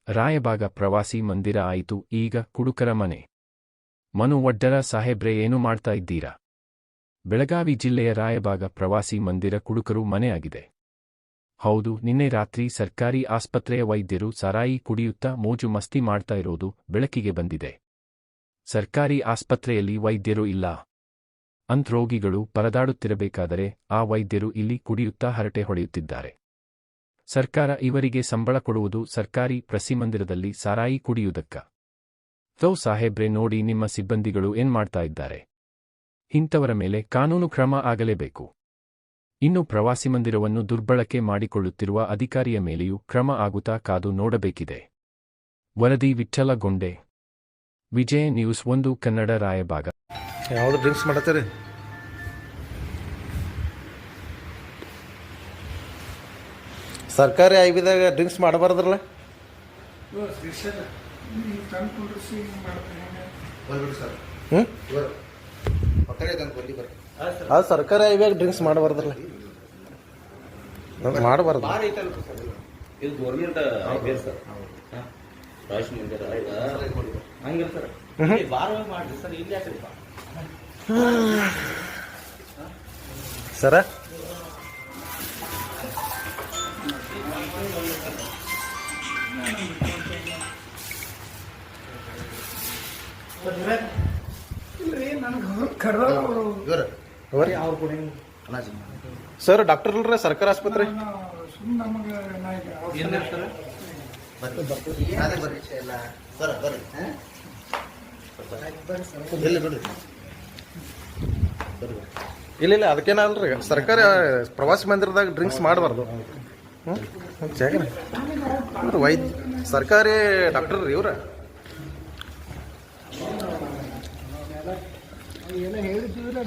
ರಾಯಬಾಗ ಪ್ರವಾಸಿ ಮಂದಿರ ಆಯಿತು, ಈಗ ಕುಡುಕರ ಮನೆ. ಮನು ವಡ್ಡರ ಸಾಹೇಬ್ರೆ, ಏನು ಮಾಡ್ತಾ ಇದ್ದೀರಾ? ಬೆಳಗಾವಿ ಜಿಲ್ಲೆಯ ರಾಯಬಾಗ ಪ್ರವಾಸಿ ಮಂದಿರ ಕುಡುಕರು ಮನೆಯಾಗಿದೆ. ಹೌದು, ನಿನ್ನೆ ರಾತ್ರಿ ಸರ್ಕಾರಿ ಆಸ್ಪತ್ರೆಯ ವೈದ್ಯರು ಸಾರಾಯಿ ಕುಡಿಯುತ್ತಾ ಮೋಜು ಮಸ್ತಿ ಮಾಡ್ತಾ ಇರೋದು ಬೆಳಕಿಗೆ ಬಂದಿದೆ. ಸರ್ಕಾರಿ ಆಸ್ಪತ್ರೆಯಲ್ಲಿ ವೈದ್ಯರು ಇಲ್ಲ ಅಂತ್ ರೋಗಿಗಳು ಪರದಾಡುತ್ತಿರಬೇಕಾದರೆ ಆ ವೈದ್ಯರು ಇಲ್ಲಿ ಕುಡಿಯುತ್ತಾ ಹರಟೆ ಹೊಡೆಯುತ್ತಿದ್ದಾರೆ. ಸರ್ಕಾರ ಇವರಿಗೆ ಸಂಬಳ ಕೊಡುವುದು ಸರ್ಕಾರಿ ಪ್ರಸಿಮಂದಿರದಲ್ಲಿ ಸಾರಾಯಿ ಕುಡಿಯುವುದಕ್ಕ? ತೋ ಸಾಹೇಬ್ರೆ, ನೋಡಿ ನಿಮ್ಮ ಸಿಬ್ಬಂದಿಗಳು ಏನ್ಮಾಡ್ತಾ ಇದ್ದಾರೆ. ಇಂಥವರ ಮೇಲೆ ಕಾನೂನು ಕ್ರಮ ಆಗಲೇಬೇಕು. ಇನ್ನು ಪ್ರವಾಸಿಮಂದಿರವನ್ನು ದುರ್ಬಳಕೆ ಮಾಡಿಕೊಳ್ಳುತ್ತಿರುವ ಅಧಿಕಾರಿಯ ಮೇಲೆಯೂ ಕ್ರಮ ಆಗುತ್ತಾ ಕಾದು ನೋಡಬೇಕಿದೆ. ವರದಿ ವಿಠ್ಠಲ ಗೊಂಡೆ, ವಿಜಯ ನ್ಯೂಸ್ 1 ಕನ್ನಡ. ರಾಯಬಾಗ. ಯಾವ್ದು ಡ್ರಿಂಕ್ಸ್ ಮಾಡತ್ತೀರಿ? ಸರ್ಕಾರಿ ಐಬಿದಾಗ ಡ್ರಿಂಕ್ಸ್ ಮಾಡಬಾರ್ದ್ರಲ್ಲ? ಅದು ಸರ್ಕಾರಿ ಐಬಿಯಾಗ ಡ್ರಿಂಕ್ಸ್ ಮಾಡಬಾರ್ದ್ರಲ್ಲ? ಮಾಡಬಾರ್ದು. ಇದು ಗೌರ್ಮೆಂಟ್ ಸರ್. ಹಂಗಿಲ್ಲ ಸರ್, ಬಾರವಾಗಿ ಮಾಡ್ರಿ ಸರ್. ಇಲ್ಲಿ ಯಾಕ್ರಿಪ್ಪ ಸರ? ಸರ್ ಡಾಕ್ಟರ್ ಅಲ್ರ ಸರ್ಕಾರಿ ಆಸ್ಪತ್ರೆ? ಇಲ್ಲ ಅದಕ್ಕೇನಲ್ರಿ, ಸರ್ಕಾರಿ ಪ್ರವಾಸಿ ಮಂದಿರದಾಗ ಡ್ರಿಂಕ್ಸ್ ಮಾಡಬಾರ್ದು. ವೈದ್ಯ ಸರ್ಕಾರಿ ಡಾಕ್ಟರ್ ಇವ್ರ ಹೇಳಿದ್ದೀರ